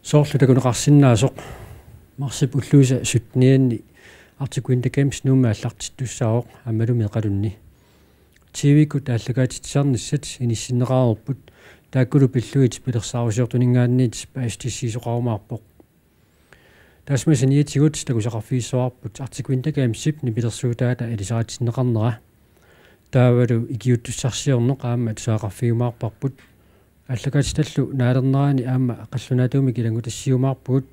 Soorlu takuneqarsinnaasoq marsip ulluusa sutnianni Arctic Winter Games nuuma аллартиттуссаавоq аммалуми эqalunni TV-ку тааллагаатитсаарниссат инисиннеqaarerput тааккулу пиллуит пилерсаарусиортунингаанниит паастиссисоqarumaarpoq таасмасиниитигут такусақарфииссуарпут Arctic Winter Games-ип нипилерсуутаата элисаатиннеқарнера таавалу икиуттуссарсиорнеқ аама саақарфиумаарпарпут аллагаатиталлу наалернераани аама қаллунаатууми килангу тассиумаарпугут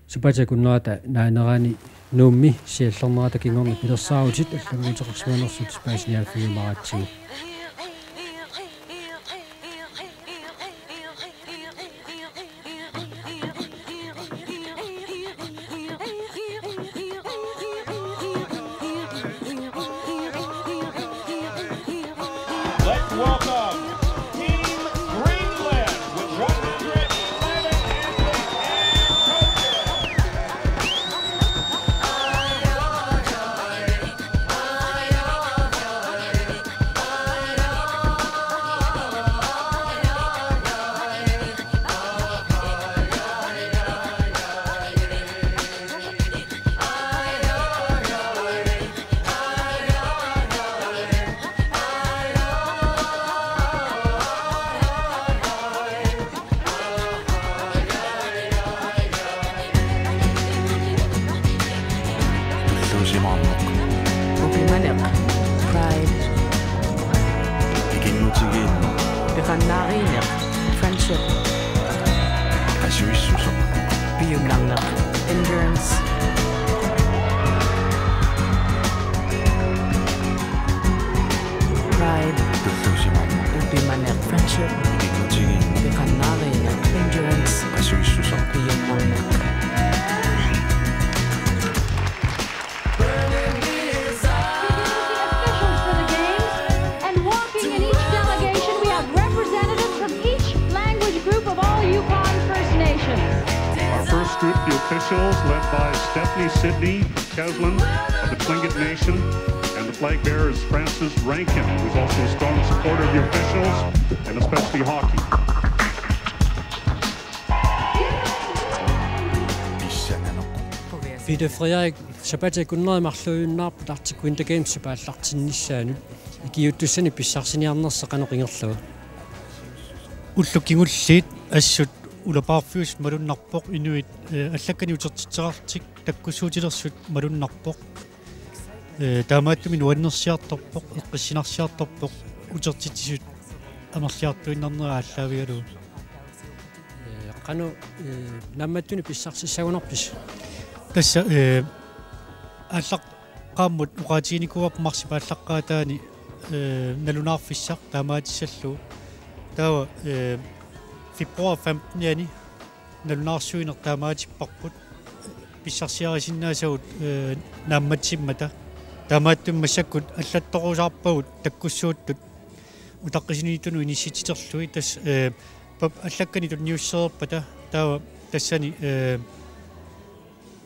супатакуннерата наанераани нуумми сиаллернерата кингорни пилерсааутит аллагуутеқарсуанерсут спаасниаафиумаратсигу Friendship. Endurance. Pride. Friendship. Endurance. Group, the officials, led by Stephanie Sidney Keslin of the Tlingit Nation, and the flag bearer is Francis Rankin, who's also a strong supporter of the officials, and especially hockey. Peter Frederik, Sabatakunner Marluunnaarput Arctic Winter Games paallartinnissaanut ikiuttussani pissarsiниарнерсеqaneqingerluga уллуккигуллиит ассут улапаарфиус малуннарпоқ инуит аллаккани утертитсеқартик таккуссуутилерсут малуннарпоқ таамааттуми нуаннерсиарторпоқ эққиссинарсиарторпоқ утертитсисут амерлиартуиннарнера аллаавигалу қану намматтуни писсарсиссагунарпис тасса аллақ qaamмут уqaатигиникуап марсипа аллаққаатаани налунаарфиссақ таамаатиссаллу таава фибруар 15 яни налунаарсуинер таамаатиппарпут писсарсиарисиннаасагут наамматсиммата таамааттуммассаккут аллатторусаарпагут таккуссууттут утаққисиниитуну инисититерлуи тас пап аллаккани тут ньюссерпата таава тассани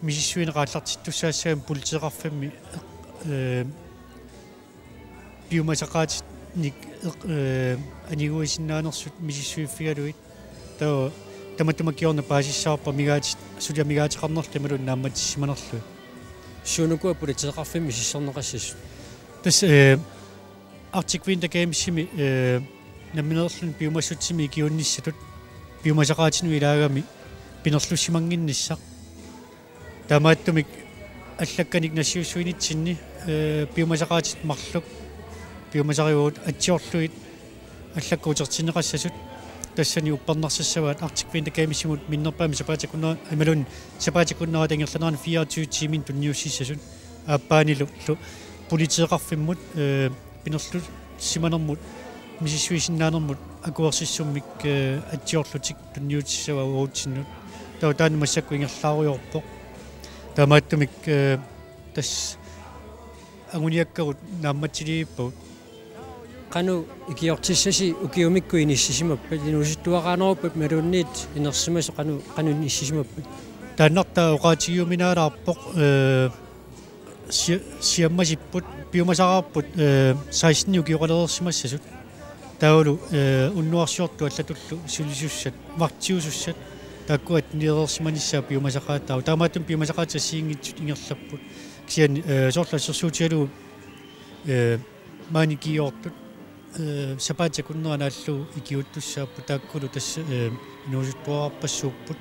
мисиссуинеқааллартиттуссаассагам пулитеқарфамми биумасақаатит ник анигуисиннаанерсут мисиссуиффигалуит таа таматумакиорна паасиссаарпа мигаати сулиа мигаатеқарнерлу тамалун наамматиссиманерлу шунукуа пулитеқарфамми сиссернеқассис тас Arctic Winter Games-ими намминерлун биумассутсими киунниссатут биумасақаатину илаагами пинерлуссимангинниссақ таамааттумик аллакканик нассиуссуинитсинни биумасақаатит марлук биумасариуут атсиорлуит аллаккуутертинеқассасут тассани уппернарсассаваат Arctic Winter Games-имут миннерпаами сапаатакуннера амалун сапаатакуннера тангерланеран 24 тимин тунниуссиссасут ааппаанилу политеқарфиммут пинерлу симанермут мисиссуисиннаанермут акуерсиссуммик атсиорлутик тунниутиссава уутсиннут таа таан массакку ингерлааруйорпоқ таамааттумик тас агуниаккарут наамматсилииппагут qanu ikiortissasi ukiumikku inissisimappat inusittuaqaaneruppat malunniit inersimaso qanu inissisimappat тааннарта оqaатигиуминаалаарпоқ сиаммасиппут биумасараарпут 16 угиоралерсимассасут таулу уннуарсиорту аллатуллу сулисуссат мартиусуссат таккуат нилерсиманissaa пиумасақаатаа таамаатум пиумасақаата сиингитсут ингерлаппут кисиан соорлассерсуутиалу маани киортут сапаатса куннеранааллу икиуттуссааппу тааккулу тасса инуусуттуарпассууппут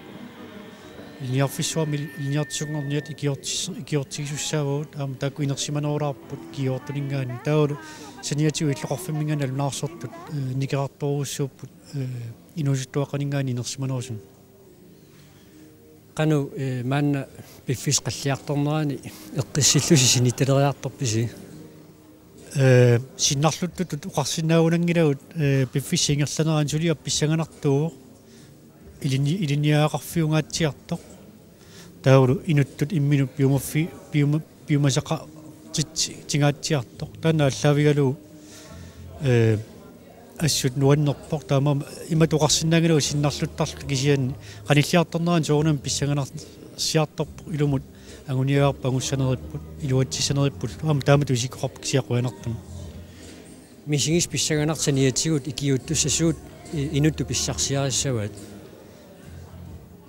линиарфиссуами линиартисунгорниат икиортигисуссаавут аама таакку инерсиманерулаарпут киортулингаани таулу саниатиу иллоқарфиммингана алунаарсортут никеқарторуссууппут инуусуттуаққанингаани инерсиманерусун кану маанна пиффис қаллиарторнерани эққиссиллуси синиталериарторписи синнарлуттут уқарсинаагунангилавут пиффиссингерланерaan сулиап писсаганартуу илиниаақарфиунгаатсиартоқ таулу инуттут иммину пиумасақа тингаатсиартоқ таана аллаавигалу ассут нуаннерпоқ таама иматуқарсинаагилу синнарлуттарлу кисиан қаниллиарторнерaan соорнам писсаганарсиарторпо илумут агуниаарпа агуссанериппут илуатсисанериппут аама таамату исикоқарпу кисиақуянартум мисигис писсаганартаниатигут икиуттуссасуут инутту писсарсиариссаваат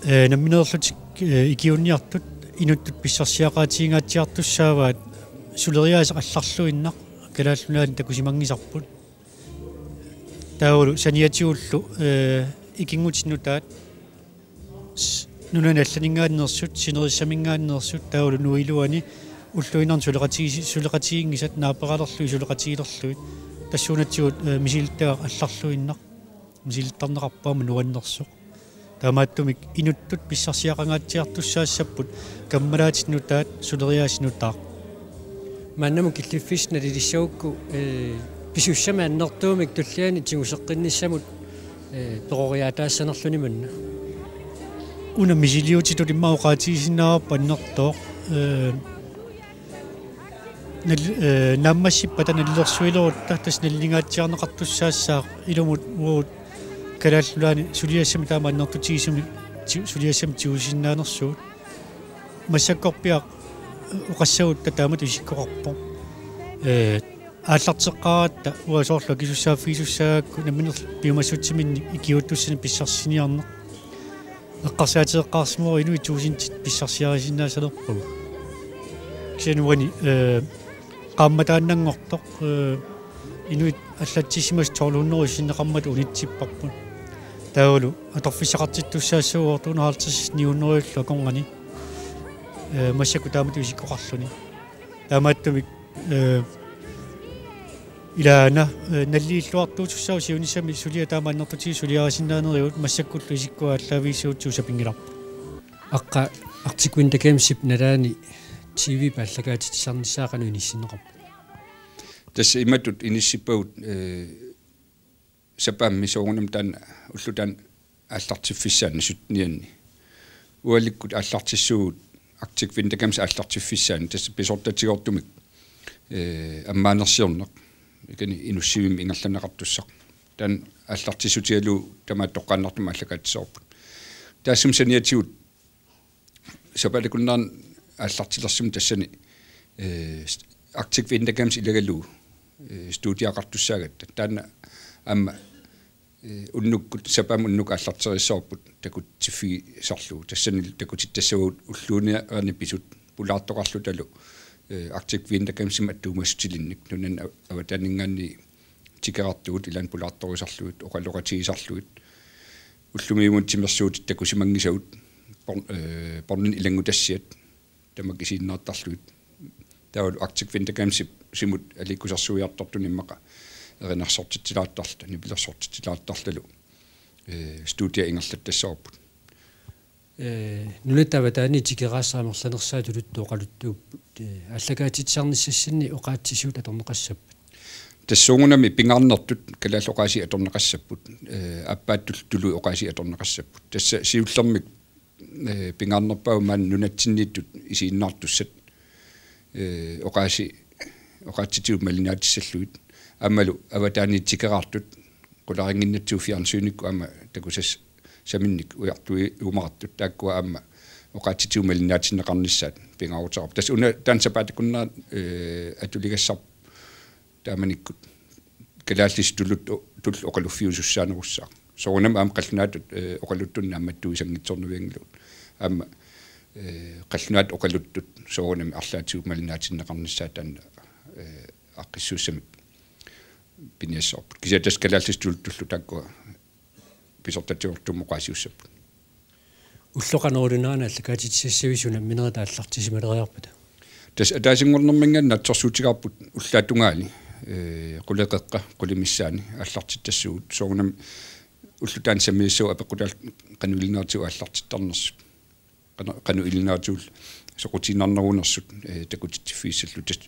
намминерлутик икиунниартут инуттут писсарсиақаатиингаатсиартуссааваат сулериааса алларлуиннақ калааллунаани такусимангисарпут таулу саниатиуллу икингутиннутаат нунан алланингааннерсут синериссамингааннерсут таулу нуилуани уллуинарн сулеқатигингисат наапералерлуи сулеқатигилерлуит тассуунатсигут мисилтаа алларлуиннақ мисилтарнеқарпаама нуаннерсоқ таамааттумик инуттут писсарсиақангаатсиартуссаассаппут каммалаатиннутаат сулериаасинутаа маннаму киллиффисна лилиссаукку писуссамааннертуумик туллиани тигусеққинниссамут перориаатаассанерлуни манна уна мисилиутитут иммаоқаатигисинаарпа аннертоо наммассиппата наллерсуилерутта тас наллингаатсиарнеқартуссаассаа илумут уут калааллуани сулиассами таамааннертутигисуми сулиассами тиусиннаанерсуут массаккорпиақ уқассагут таамат исиккоқарпо ааллартеққаратта уасоорлу кисуссааффисуссаагакку наминер пиумассутсиминни икиуттуссани писсарсиниарнеқ эққарсаатеққарсимоо инуи туусинтит писсарсиарисиннаасалерпуг кисануани qaammataaannanngortoq inuit аллатсисимас торлуннерусиннеқармат унитсиппарпут таулу аторфиссақартиттуссаассууортунаартис ниуннериуллу конгани массаку таамат усиккоқарлуни таамааттумик илаана наллииллуартуутуссау сиунissami сулиа таамааннертути сулиарисиннаанериут массаккуллу исиккуа аллаавиисуутсуу сапингиларпу аққа артиквиндакемсип налаани TV паллагаатитсарнissaaqanu иниссиннеқарпу тасса иматут иниссиппагут сапаамми соорунам таан уллутаан ааллартиффиссаани сутнианни уаликкут ааллартиссуут артиквиндакемс ааллартиффиссаани тасса писортатигортумик аммаанерсиорнеқ икани инуссивим ингерланеқартуссақ таан ааллартиссутиалу тамааттоққааннартума аллагаатсоорпут таассум саниатигут сапаликуннаарн ааллартилерсум тассани артиквиндакемс илагалу студиақартуссаагатта таана амма уннуккут сапам уннук ааллартериссоорпут такутсиффиги сарлуу тассани такутиттассагут уллууниарни писут пулаартоқарлу талу артиквиндакемсим аттуумассутилинник нунан аватанингаанни тикеқартуут илан пулаарторисарлуит оқалоқатигисарлуит уллумиумун тимерсуут такусимангисагут порнин илангутассиат тамакисииннаартарлуит таул артиквиндакемсип симут аликкусарсуиартортуниммақа эринарсортитилааттарла нипилерсортитилааттарлалу студия ингерлаттассаорпут нулатава тикераасаамерланерсаа тулуттуоқалуттууппут аллагаатитсарниссассинни оqaatsisuut аторнеқассаппут тассуугунами пингарнертут калаалоқааси аторнеқассаппут аппааттул тулу оqaasi аторнеқассаппут тасса сиуллермик пингарнерпау маан нунатсиннииттут исииннаартуссат оqaatsitiut малинаатиссаллуит аммалу аватааниттикераартут qularinginnatsu fiarnsyynikku amma takusas saminnik ujartui umarattut taakkua amma oqaatsitiut malinaatsinneqarnissaat pingarutarap tas una taansapaatikunnaat atuligassar taamanikkut kalaallis tulut oqaluffiusussaanerussaa soorunam am qallunaatut oqaluttunna ammattuisangitsornuvianglut amma qallunaat oqaluttut soorunam arlaatigu malinaatinnaqarnissaat anna aqqissuussamik piniassorput kisiatas kalaallistul takkua pisortatiortummo qaasiussaput уллоqanerulunaana аллакаатитсиссависуна минеритааллартисималериарпата тас атаасингорнэрминганна атсорсуутигарпут уллаатунгаали quleqeqqa qulimissaani аллартиттассуут соорунам уллутаан самииссуу апеқутаал qanuilinaartigu аллартиттарнерсут qanu ilinaartuul soqutiinarnerunеrsут такутитсиффииссаллу тас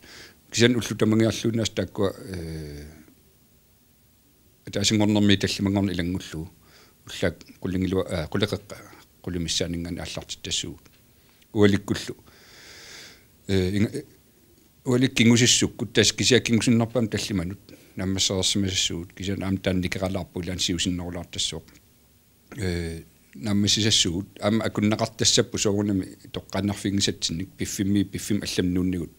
кисиан уллутамангиарлуунаас тааккуа атаасингорнэрми таллимангорни илангуллуу уллаак qulingilua quleqeqqa qulimissaaningan аллартиттассуут уаликкуллу уаликкингусиссуккут тас кисиаккингусиннарпаам таллиманут наммассерерсимасассуут кисиан аам таанникералаарпу илаан сиусиннерулаартассуоқ наммасисассуут аама акуннеқартассаппу соорунами тоққааннарфингисатсинник пиффим алламнууннигут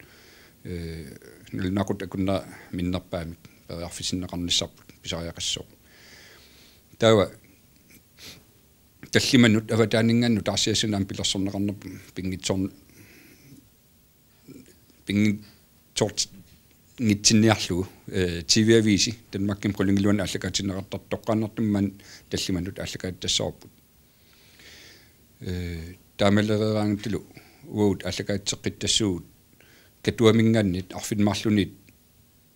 налнақут акунна миннерпаамик периарфисиннеқарниссарпут писариақассоо таава таллиманут аватаанингаанну таарсиасунаам пилерсорнеқарнер пингитсорн пингитсорт ngitsinniarlugu TV-avisi Danmarkin qulingluan allakaatineqartar toqqaannartumman tallimanut allakaattassarput taamalereeraangutlu uut allakaatseqqittassuut katuamingaannit arfinmarlunit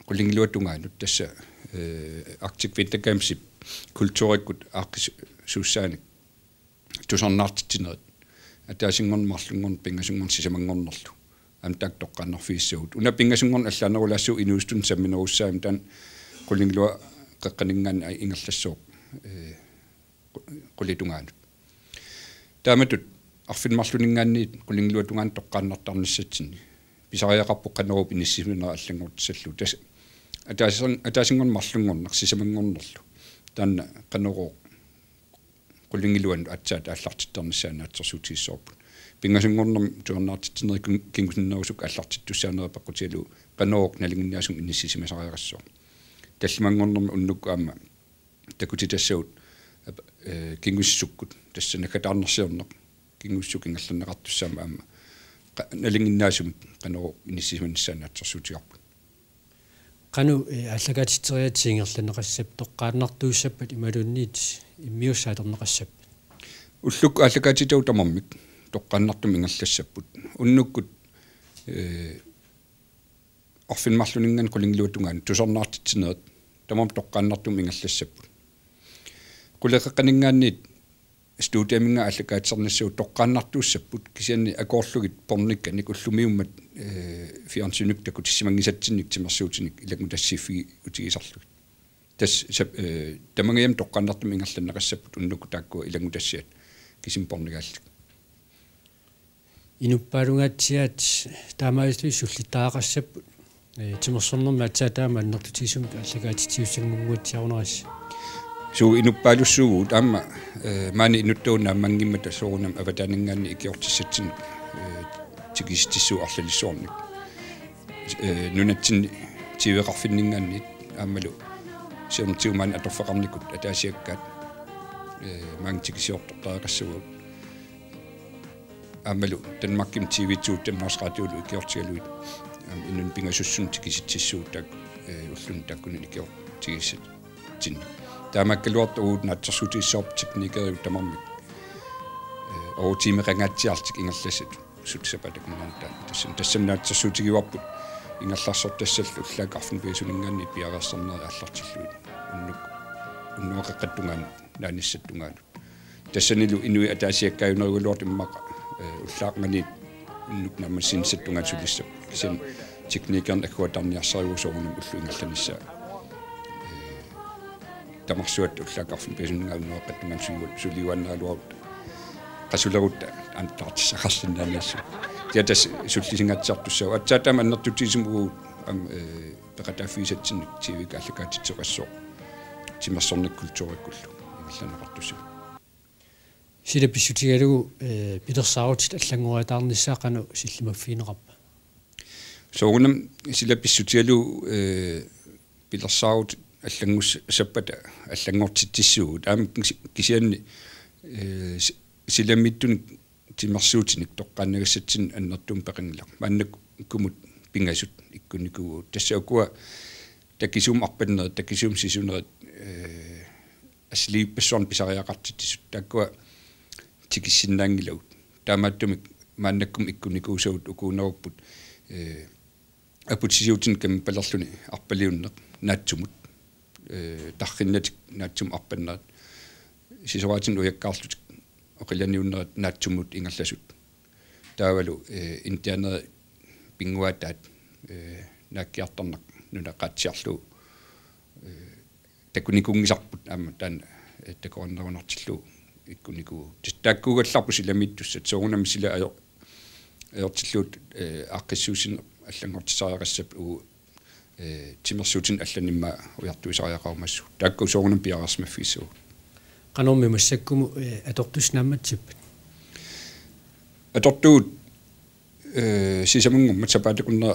qulingluatungaanut tassa Arctic Winter Camps kultuurikkut aaqqisuussaanik tusarnaartitsineret ataasingormarlungorn pingasungorn sisamangornerlu am tak toqqaannarfiissuut una pingasungorn allaanerulaassuu inuustun samminerussaam tan qulinglua qaqqaningaan ingerlassuuq qulitungaanut taamatut arfinmarluningaanniit qulingluatungaan toqqaannartarnissatsinni pisariaqarpu qanerup inissiminera allangortissallu tas ataasingormarlungorner sisamangornerlu taanna qaneruuq qulingluan atsaat aallartittarnissaana atsersuutigissoorput pingasungorner tuarnaartitsineri kingusinnerusuk аллартиттуссаанера паққутиалу qaneruuq nalinginnaasum inissisimасариарассоо таллимангорнерма уннукку аама такутитассаут кингуссуккут тассанакатаарнерсиорнеқ кингуссук ингерланнеқартуссаама аама налингиннаасум qaneruuq inissisimaniссаана атсерсуутигарпут qanu allakaatitteriatsiingерланеқассап тоққааннартууссаппат ималуунниит иммиуссаатернеқассап уллукку аллакаатитау тамармик тоққааннартум ингерлассаппут уннуккут орфинмарлунинган qulingluatungaan тусарнаартитсинерат тамам тоққааннартум ингерлассаппут qulеқеққанингаанниит студиаминга аллакаатсернассуу тоққааннартууссаппут кисианни акоорлугит порникканик уллумиуммат фиансунук такут симангисатсинник тимерсуутиник илагмутассиффиги утигисарлугит тас тамангиам тоққааннартум ингерланнеқассаппут уннукку тааккуа илагмутассиат кисим порнигааллик инуппаалунгаатсиаат таамаалли суллитаақассаппут тимерсорнерма атсаатаама аннертутисумик аллакаатитиуссангмунгуатсиарунерасса суу инуппаалуссуугут аама маани инуттуунаа мангиммата соорунам аватаанингаанни икиортиссатсин тикистиссуу арлалиссуорник нунатсин тивеқарфиннингаанни аамалу сиорнтиумаан аторфеқарникут атаасиаккаат маанг тикисиортортаақассугут аамалу Danmarkin TV2 Danmarks Radio икиортигалуит инун пингасуссун тикиситсиссуут так уллун таккунин икиортигиссат тин таамаккалуарт уут натсерсутиссорп техникериут тамармик оо тимеқангаатсиартик ингерласат сутсапатакуннаанта тассаннаатсерсутигиварпут ингерларсортассаллу уллаакарфин пиасунингаанни пиареерсарнери аллартиллуит уннуақаққаттунгаан нааниссаттунгаанут тассанилу инуи атаасиаккаюнеригулуарт иммақа уллаақмани уннук наммассинсаттунгаат сулиссап кисин техникерн аккуатарниарсариусоорнум уллу ингерланиссаа тамарсуат уллаақарфин пиасунингааннуаққаттунгаан сулиуаннаалуарут qasulagut antartisaqarlinnaanassu tiatas sullisiнгатсартуссаа атсаатаама аннертутисимугу ам пеқатааффисатсинник тивик аллакаатитсеқассоо тимерсорник культуриккуллу имилланеқартуссу силаписсутигалугу пилерсаарутит аллангуатаарниссаақану силлимаффиинеқарпа соорунам силаписсутигалу пилерсаарут аллангус саппата аллангортитсуу таам кисианни силамиттуни тимерсуутиник тоққаннагассатсин аннертум пеқингла мааннак кумут пингасут иккуникуу тассаакуа такисум арпаннерит такисум сисунерит аслииппассуарн писариақартитсут тааккуа тикиссиннаангилагут таамааттумик мааннаккум иккуникуусагут укуунеруппут апутсисиутин кам палерлуни арпалиуннеқ наатсумут тарриннатик наатсум арпаннерит сисораатин уяккаарлутик оқиланиуннерит наатсумут ингерласут таавалу интианер пингуатаат нааккиарторнақ нунаққатсиарлу такуникунгисарпут аама таана такорнерунартиллу иккуникуу тааккуугалларпу силамиттуссат соорунами сила аёртиллуут ааққиссуусин аллангортисариақассап уу тимерсуутин алланимма уяртуисариақармассу таакку соорунам пиарасмаффисуу qanummi massakkumu atortusnaammatsippat atortuut sisamungum matsapaatakunna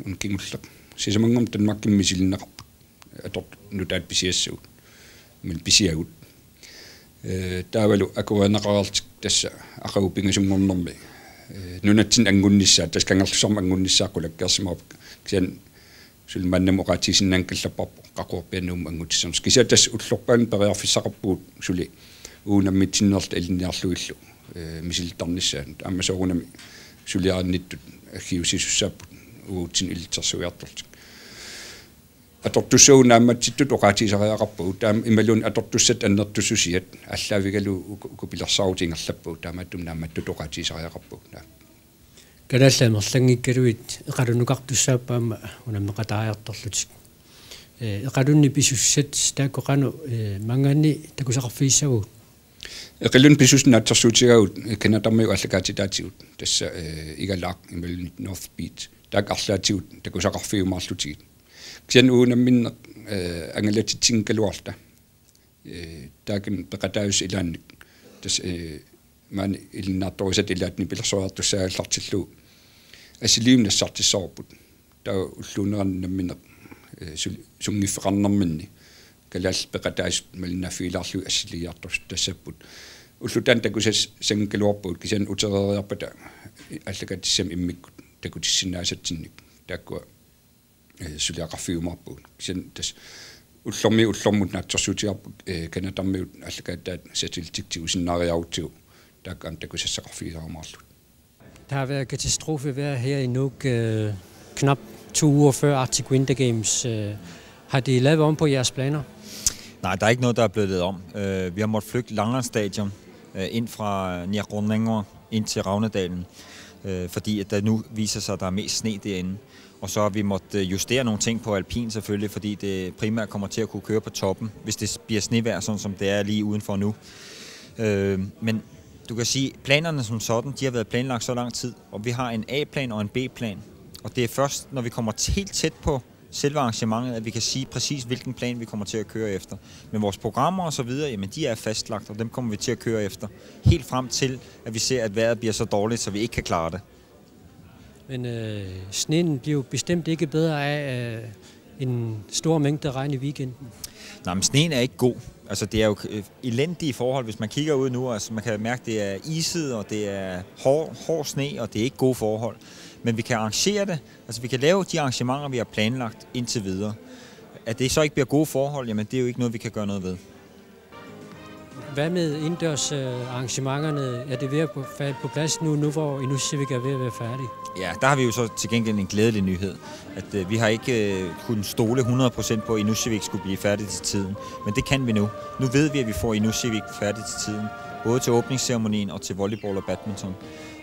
unkingulleq sisamungum tanmakkimmisillinneqarput atort nutaat pisiassuut min pisiagut taavalu akuanaqarartik tassa aqagu pingasungornermi nunatsin angunnissaat taskangerlusarma angunnissaaqulakkeersimarup kisan sulmannam oqaatisinnaankallarparpu qaquarpiannuum angutissarnus kisiatas ullorpaan periarfissaqarpuut suli uunammitsinnerta ilinniarluillu misiltarnissaat amma soorunami suliarannittut aggiusisussaaput uutsin ilitsersuiartortik atortussuun naammatsittut oqaatiisariaqarpu taam imalun atortussat annertussusiat allaavigalu ukupilersaarutingerlappu taamattum naammattut oqaatiisariaqarpu канааллаамерлангиккалуит эқалунуқартуссааппаама унаммеқатаариарторлутик эқалунни писуссат тааккоқану мангаани такусақарфииссагут эқалун писуснаатсерсуутигаут канатармиу аллакаатитаатигут тасса игалаақ ималун North Beach таак арлаатигут такусақарфиумаарлутигит киан уунамминне ангалатитсингкалуарта таакин пеқатаус илаанник тас маани илиннаарторисат илаатни пилерсориартуссаагаллартиллу асилиимнассартиссарпут таа уллуунераннаммине сунгиффеқарнэрминни калаал пеқатаас малиннаффиилаарлу ассилиартус тассаппут уллутаан такусас сангкалуарпут кисиан утерериарпата аллакатиссам иммиккут такутиссинаасатсинник тааккуа сулиақарфиумарпут кисиан тас уллормут наатсерсуутиарпут канатармиут аллакааттаат сателлитиктигу синнаариарутигу taakkaan takusasaqarfiisaamarlut. Der har været katastrofevejr her i Nuuk knap 2 uger før Arctic Winter Games. Har de lavet om på jeres planer? Nej, der er ikke noget, der er blevet lavet om. Vi har måttet flygte Langelandsstadion ind fra Niaqornangur ind til Ravnedalen, fordi at der nu viser sig, at der er mest sne derinde. Og så har vi måttet justere nogle ting på alpin selvfølgelig, fordi det primært kommer til at kunne køre på toppen, hvis det bliver snevejr, sådan som det er lige udenfor nu. Men du kan sige, planerne som sådan, de har været planlagt så lang tid, og vi har en A-plan og en B-plan. Og det er først, når vi kommer helt tæt på selve arrangementet, at vi kan sige præcis, hvilken plan vi kommer til at køre efter. Men vores programmer og så videre, jamen de er fastlagt, og dem kommer vi til at køre efter. Helt frem til, at vi ser, at vejret bliver så dårligt, så vi ikke kan klare det. Men sneen bliver jo bestemt ikke bedre af en stor mængde regn i weekenden. Nej, men sneen er ikke god. Altså, det er jo elendige forhold, hvis man kigger ud nu. Altså, man kan mærke, at det er iset, og det er hård sne, og det er ikke gode forhold. Men vi kan arrangere det. Altså, vi kan lave de arrangementer, vi har planlagt indtil videre. At det så ikke bliver gode forhold, jamen det er jo ikke noget, vi kan gøre noget ved. Hvad med indendørs arrangementerne? Er det ved at falde på plads nu hvor Inusivik er ved at være færdig? Ja, der har vi jo så til gengæld en glædelig nyhed. At vi har ikke kunnet stole 100% på, at Inusivik skulle blive færdig til tiden. Men det kan vi nu. Nu ved vi, at vi får Inusivik færdig til tiden. Både til åbningsceremonien og til volleyball og badminton.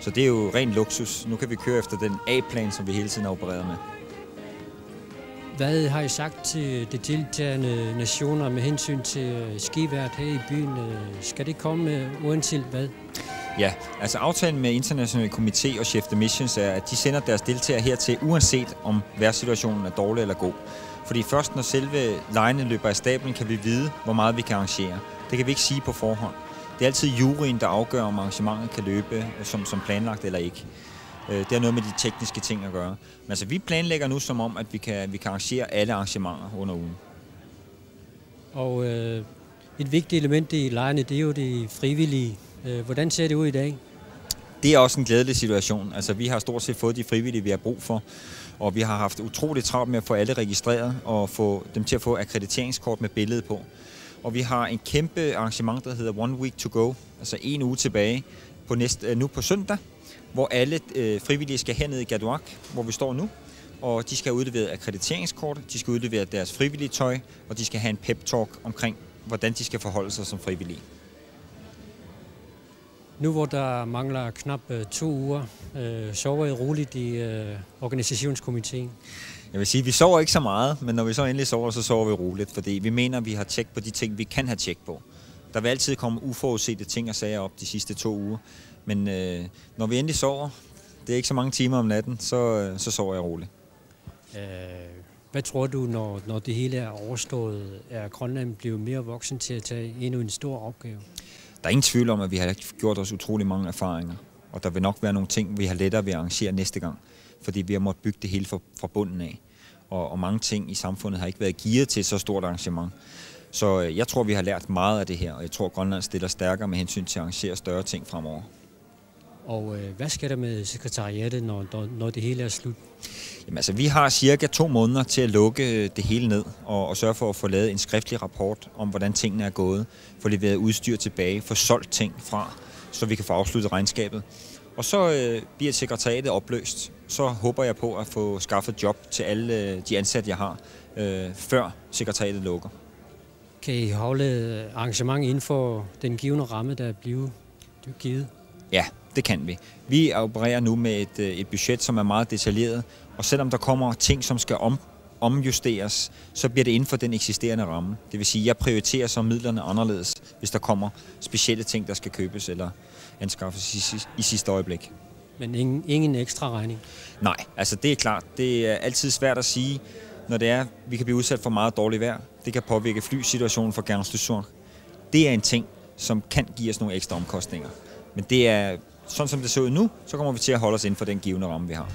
Så det er jo ren luksus. Nu kan vi køre efter den A-plan, som vi hele tiden har opereret med. Hvad har I sagt til de deltagende nationer med hensyn til skivært her i byen? Skal det komme uanset hvad? Ja, altså aftalen med International Komité og Chef de Missions er, at de sender deres deltagere hertil, uanset om vejrsituationen er dårlig eller god. Fordi først når selve legene løber af stablen, kan vi vide, hvor meget vi kan arrangere. Det kan vi ikke sige på forhånd. Det er altid juryen, der afgør, om arrangementet kan løbe som planlagt eller ikke. Det har noget med de tekniske ting at gøre. Men altså, vi planlægger nu som om, at vi kan arrangere alle arrangementer under ugen. Og et vigtigt element i lejrene, det er jo det frivillige. Hvordan ser det ud i dag? Det er også en glædelig situation. Altså, vi har stort set fået de frivillige, vi har brug for, og vi har haft utroligt travlt med at få alle registreret og få dem til at få akkrediteringskort med billede på. Og vi har en kæmpe arrangement, der hedder One Week to Go, altså en uge tilbage, nu på søndag, hvor alle frivillige skal herned i Gaduaq, hvor vi står nu, og de skal have udleveret akkrediteringskort, de skal udlevere deres frivillige tøj, og de skal have en pep-talk omkring, hvordan de skal forholde sig som frivillige. Nu hvor der mangler knap 2 uger, sover I roligt i organisationskomiteen? Jeg vil sige, at vi sover ikke så meget, men når vi så endelig sover, så sover vi roligt, fordi vi mener, at vi har tjek på de ting, vi kan have tjek på. Der vil altid komme uforudsete ting og sager op de sidste 2 uger, men når vi endelig sover, det er ikke så mange timer om natten, så sover jeg roligt. Hvad tror du, når det hele er overstået, er Grønland blevet mere voksen til at tage endnu en stor opgave? Der er ingen tvivl om, at vi har gjort os utrolig mange erfaringer, og der vil nok være nogle ting, vi har lettere ved at arrangere næste gang, fordi vi har måttet bygge det hele fra bunden af. Og mange ting i samfundet har ikke været gearet til så stort arrangement. Så jeg tror, vi har lært meget af det her, og jeg tror, at Grønland stiller stærkere med hensyn til at arrangere større ting fremover. Og hvad skal der med sekretariatet, når det hele er slut? Jamen, altså, vi har cirka 2 måneder til at lukke det hele ned og sørge for at få lavet en skriftlig rapport om, hvordan tingene er gået, få leveret udstyr tilbage, få solgt ting fra, så vi kan få afsluttet regnskabet. Og så bliver sekretariatet opløst. Så håber jeg på at få skaffet job til alle de ansatte, jeg har, før sekretariatet lukker. Kan I holde arrangement inden for den givne ramme, der er blevet givet? Ja, det kan vi. Vi opererer nu med et budget, som er meget detaljeret, og selvom der kommer ting, som skal omjusteres, så bliver det inden for den eksisterende ramme. Det vil sige, at jeg prioriterer så midlerne anderledes, hvis der kommer specielle ting, der skal købes eller anskaffes i sidste øjeblik. Men ingen ekstra regning? Nej, altså det er klart. Det er altid svært at sige, når det er, vi kan blive udsat for meget dårligt vejr. Det kan påvirke flysituationen for Garance du Nord. Det er en ting, som kan give os nogle ekstra omkostninger. Men det er sådan, som det ser ud nu, så kommer vi til at holde os inden for den givne ramme, vi har.